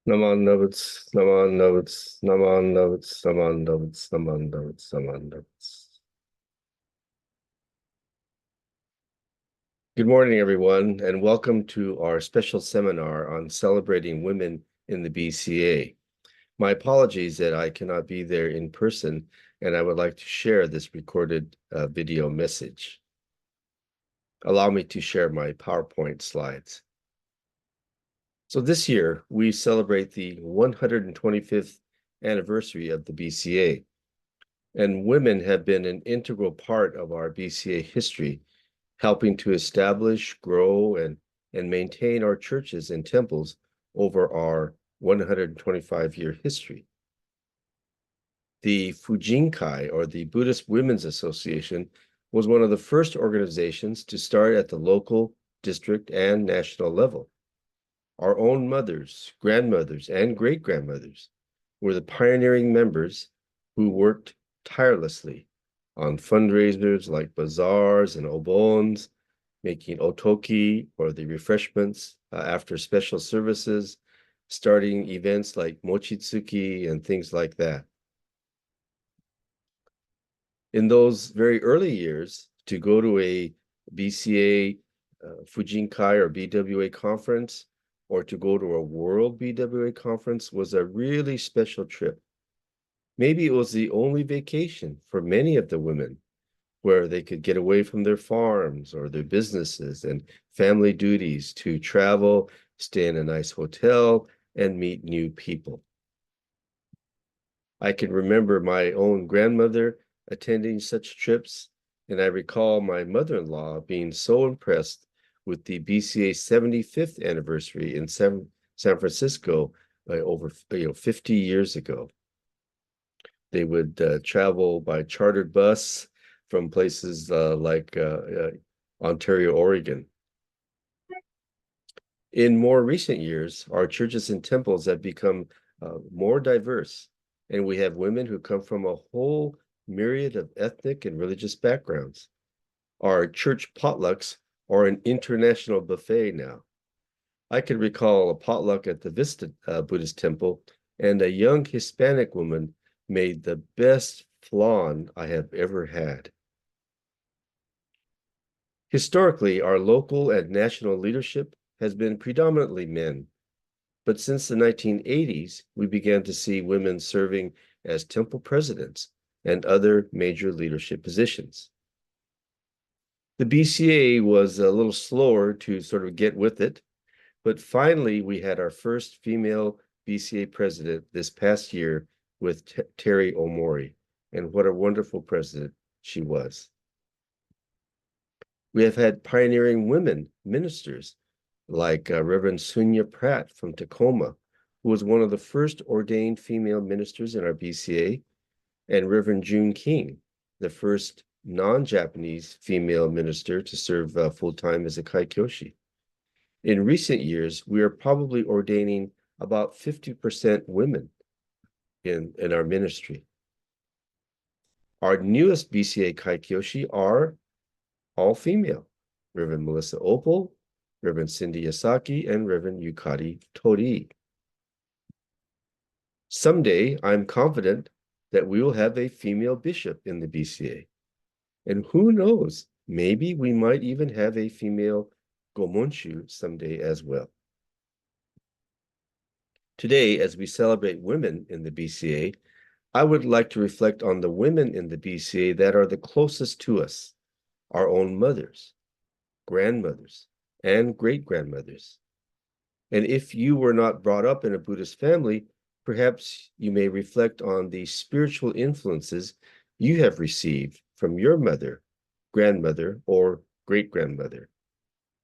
Naman Navits, Naman Navits, Naman Navits, Naman Navits, Naman Navits, Naman Navits. Good morning, everyone, and welcome to our special seminar on celebrating women in the BCA. My apologies that I cannot be there in person, and I would like to share this recorded video message. Allow me to share my PowerPoint slides. So this year, we celebrate the 125th anniversary of the BCA. And women have been an integral part of our BCA history, helping to establish, grow, and maintain our churches and temples over our 125-year history. The Fujinkai, or the Buddhist Women's Association, was one of the first organizations to start at the local, district, and national level. Our own mothers, grandmothers, and great-grandmothers were the pioneering members who worked tirelessly on fundraisers like bazaars and obons, making otoki, or the refreshments after special services, starting events like mochitsuki and things like that. In those very early years, to go to a BCA Fujinkai or BWA conference, or to go to a World BWA conference was a really special trip. Maybe it was the only vacation for many of the women where they could get away from their farms or their businesses and family duties to travel, stay in a nice hotel, and meet new people. I can remember my own grandmother attending such trips, and I recall my mother-in-law being so impressed with the BCA 75th anniversary in San Francisco over 50 years ago. They would travel by chartered bus from places like Ontario, Oregon. In more recent years, our churches and temples have become more diverse, and we have women who come from a whole myriad of ethnic and religious backgrounds. Our church potlucks are an international buffet now. I can recall a potluck at the Vista Buddhist temple, and a young Hispanic woman made the best flan I have ever had. Historically, our local and national leadership has been predominantly men, but since the 1980s, we began to see women serving as temple presidents and other major leadership positions. The BCA was a little slower to sort of get with it, but finally we had our first female BCA president this past year with Terry Omori, and what a wonderful president she was. We have had pioneering women ministers like Reverend Sunya Pratt from Tacoma, who was one of the first ordained female ministers in our BCA, and Reverend June King, the first non-Japanese female minister to serve full-time as a kaikyoshi. In recent years, we are probably ordaining about 50% women in our ministry. Our newest BCA kaikyoshi are all female: Reverend Melissa Opal, Reverend Cindy Yasaki, and Reverend Yukari Tori. Someday, I'm confident that we will have a female bishop in the BCA. And who knows, maybe we might even have a female gomonshu someday as well. Today, as we celebrate women in the BCA, I would like to reflect on the women in the BCA that are the closest to us, our own mothers, grandmothers, and great-grandmothers. And if you were not brought up in a Buddhist family, perhaps you may reflect on the spiritual influences you have received from your mother, grandmother, or great-grandmother,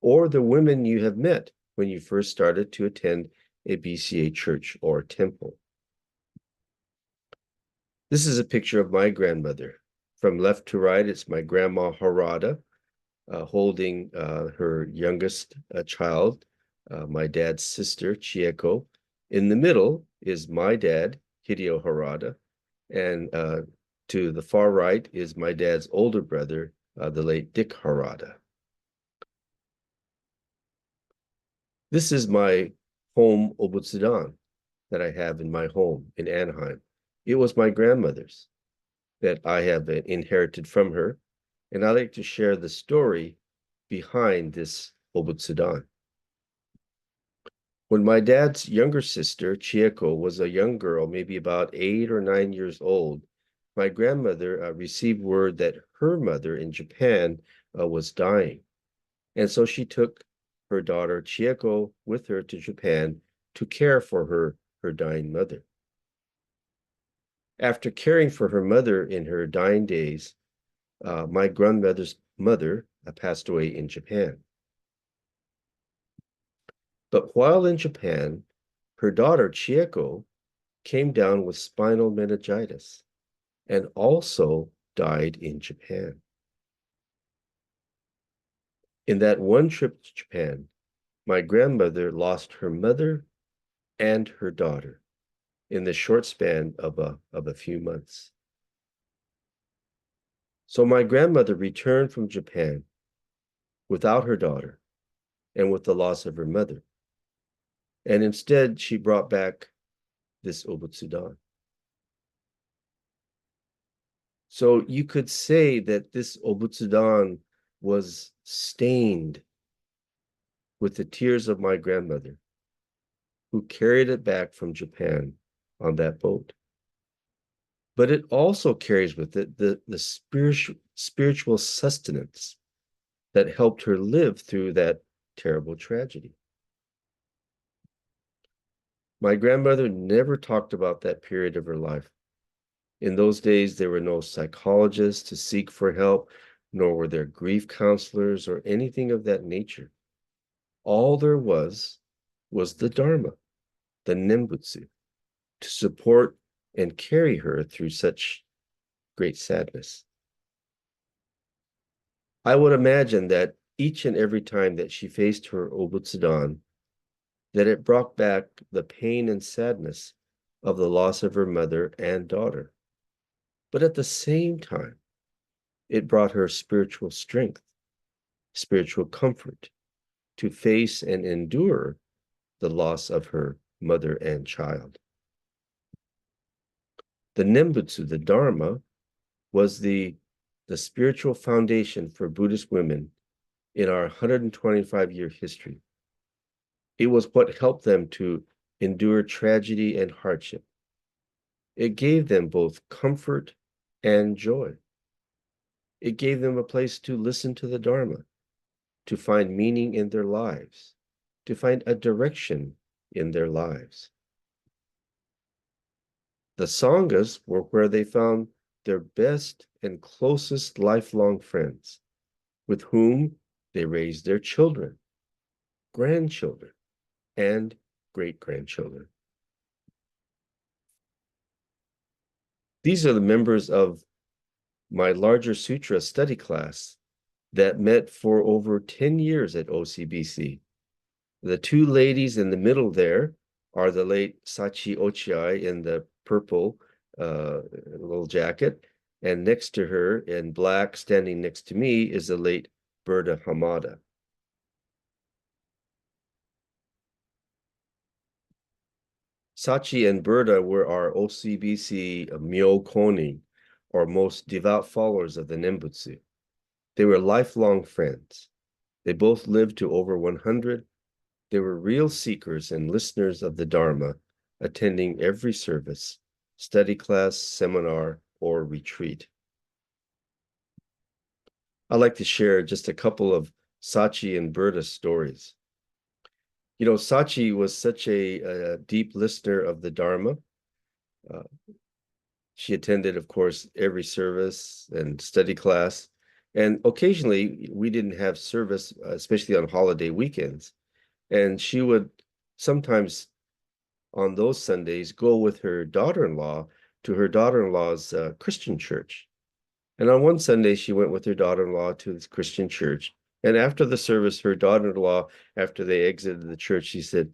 or the women you have met when you first started to attend a BCA church or temple. This is a picture of my grandmother. From left to right, it's my grandma Harada, holding her youngest child, my dad's sister, Chieko. In the middle is my dad, Hideo Harada, and to the far right is my dad's older brother, the late Dick Harada. This is my home Obutsudan. that I have in my home in Anaheim. It was my grandmother's that I have inherited from her, and I like to share the story behind this obutsudan. When my dad's younger sister, Chieko, was a young girl, maybe about 8 or 9 years old, my grandmother received word that her mother in Japan was dying. And so she took her daughter, Chieko, with her to Japan to care for her dying mother. After caring for her mother in her dying days, my grandmother's mother passed away in Japan. But while in Japan, her daughter, Chieko, came down with spinal meningitis and also died in Japan. In that one trip to Japan, my grandmother lost her mother and her daughter in the short span of a few months. So my grandmother returned from Japan without her daughter and with the loss of her mother. And instead, she brought back this obutsudan. So you could say that this obutsudan was stained with the tears of my grandmother, who carried it back from Japan on that boat. But it also carries with it the spiritual sustenance that helped her live through that terrible tragedy. My grandmother never talked about that period of her life. In those days, there were no psychologists to seek for help, nor were there grief counselors or anything of that nature. All there was the Dharma, the Nembutsu, to support and carry her through such great sadness. I would imagine that each and every time that she faced her obutsudan, that it brought back the pain and sadness of the loss of her mother and daughter. But at the same time, it brought her spiritual strength, spiritual comfort to face and endure the loss of her mother and child. The Nembutsu, the Dharma, was the spiritual foundation for Buddhist women in our 125-year history. It was what helped them to endure tragedy and hardship. It gave them both comfort and joy. It gave them a place to listen to the Dharma, to find meaning in their lives, to find a direction in their lives. The Sanghas were where they found their best and closest lifelong friends, with whom they raised their children, grandchildren, and great-grandchildren. These are the members of my larger sutra study class that met for over 10 years at OCBC. The two ladies in the middle there are the late Sachi Ochiai in the purple little jacket, and next to her in black, standing next to me, is the late Berta Hamada. Sachi and Berta were our OCBC Myo Konin, or most devout followers of the Nembutsu. They were lifelong friends. They both lived to over 100. They were real seekers and listeners of the Dharma, attending every service, study class, seminar, or retreat. I'd like to share just a couple of Sachi and Berta's stories. You know, Sachi was such a deep listener of the Dharma. She attended, of course, every service and study class. And occasionally we didn't have service, especially on holiday weekends. And she would sometimes on those Sundays go with her daughter-in-law to her daughter-in-law's Christian church. And on one Sunday, she went with her daughter-in-law to this Christian church. And after the service, her daughter-in-law, after they exited the church, she said,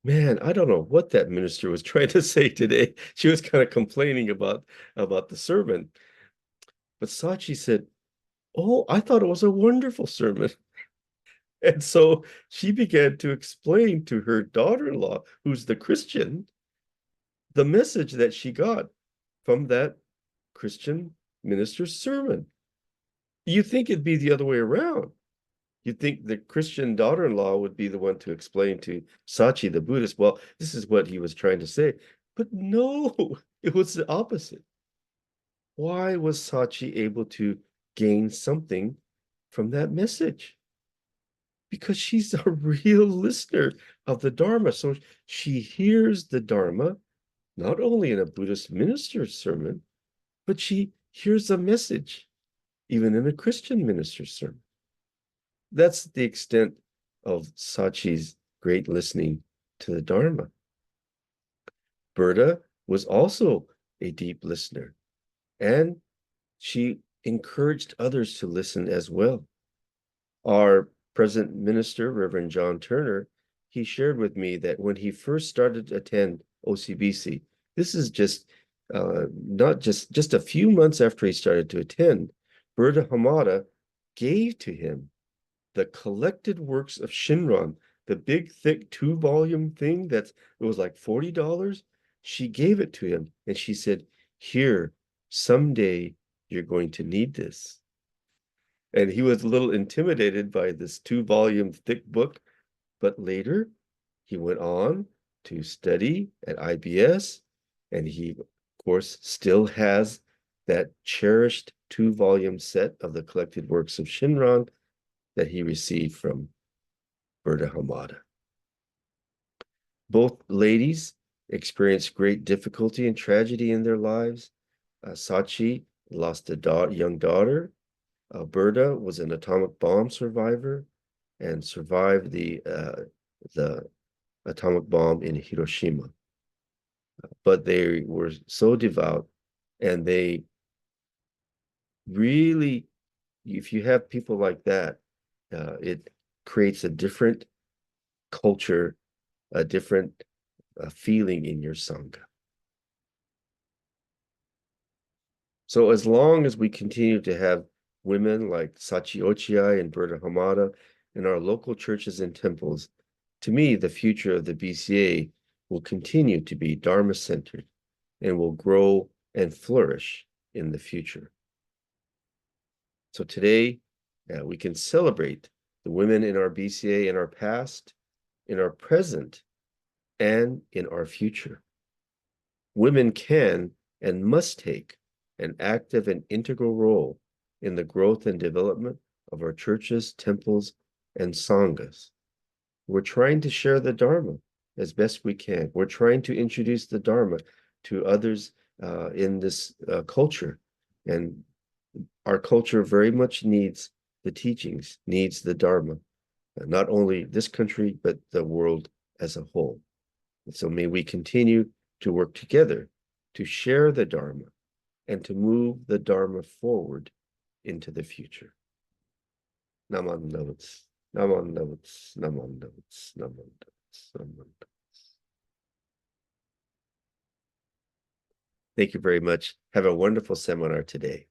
"Man, I don't know what that minister was trying to say today." She was kind of complaining about the sermon. But Sachi said, "Oh, I thought it was a wonderful sermon." And so she began to explain to her daughter-in-law, who's the Christian, the message that she got from that Christian minister's sermon. You think it'd be the other way around. You'd think the Christian daughter-in-law would be the one to explain to Sachi, the Buddhist, well, this is what he was trying to say. But no, it was the opposite. Why was Sachi able to gain something from that message? Because she's a real listener of the Dharma. So she hears the Dharma not only in a Buddhist minister's sermon, but she hears a message even in a Christian minister's sermon. That's the extent of Sachi's great listening to the Dharma. Berta was also a deep listener, and she encouraged others to listen as well. Our present minister, Reverend John Turner, he shared with me that when he first started to attend OCBC, this is not just a few months after he started to attend, Berta Hamada gave to him the collected works of Shinran, the big, thick 2-volume thing it was like $40. She gave it to him and she said, here, someday you're going to need this. And he was a little intimidated by this 2-volume thick book, but later he went on to study at IBS, and he, of course, still has that cherished 2-volume set of the collected works of Shinran that he received from Berta Hamada. Both ladies experienced great difficulty and tragedy in their lives. Sachi lost a young daughter. Berta was an atomic bomb survivor and survived the atomic bomb in Hiroshima. But they were so devout, and they really, if you have people like that, it creates a different culture, a different feeling in your Sangha. So as long as we continue to have women like Sachi Ochiai and Berta Hamada in our local churches and temples, to me, the future of the BCA will continue to be Dharma-centered and will grow and flourish in the future. So today, we can celebrate the women in our BCA in our past, in our present, and in our future. Women can and must take an active and integral role in the growth and development of our churches, temples, and sanghas. We're trying to share the Dharma as best we can. We're trying to introduce the Dharma to others in this culture. And our culture very much needs the teachings, needs the Dharma, not only this country, but the world as a whole. And so may we continue to work together to share the Dharma and to move the Dharma forward into the future. Naman Navats, Naman Navats, Naman Navats, Naman Navats, Naman Navats. Thank you very much. Have a wonderful seminar today.